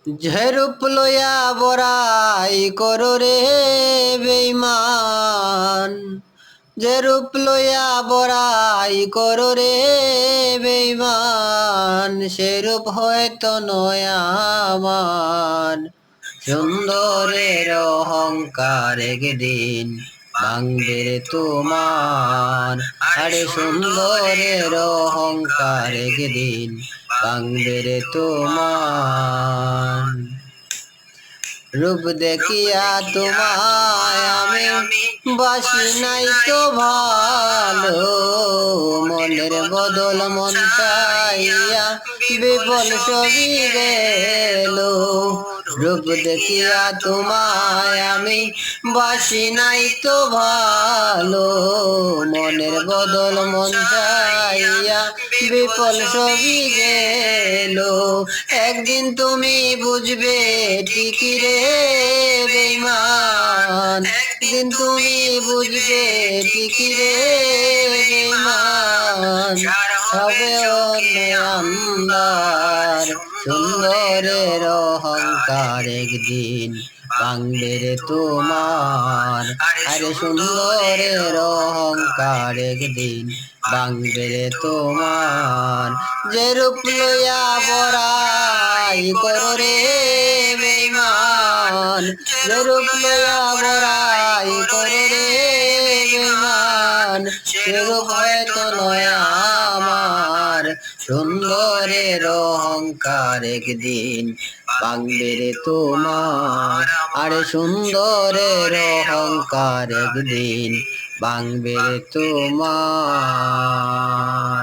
ঝেরুপ লইয়া বড়াই করো রে বেঈমান, যেরূপ লইয়া বড়াই করো রে বেঈমান, সেরূপ হয়তো নয় আমার। সুন্দরের অহংকার একদিন ভাঙবে রে তোমার, আরে সুন্দরের অহংকার একদিন ভাঙবে রে তোমার। রূপ দেখিয়া তোমায় আমি বাসি নাই তো ভালো, মনের বদল মন চাইয়া বিফল সবই গেল। রূপ দেখিয়া তোমায় আমি বাসি নাই তো ভালো, মনের বদল মন চাইয়া বিফল সবই গেল। একদিন তুমি বুঝবে ঠিকই রে বেঈমান, একদিন তুমি বুঝবে ঠিকই রে বেঈমান, হবে অন্যান্দার। সুন্দরের অহংকার একদিন ভাঙবে রে তোমার, আরে সুন্দরের অহংকার একদিন ভাঙবে রে তোমার। যেরূপ লইয়া বড়াই করো রে বেঈমান, যেরূপ লইয়া বড়াই করো রে বেঈমান, সেরূপ হয়তো নয় আমার। সুন্দরের অহংকার একদিন ভাঙবে রে তোমার, আরে সুন্দরের অহংকার একদিন ভাঙবে রে তোমার।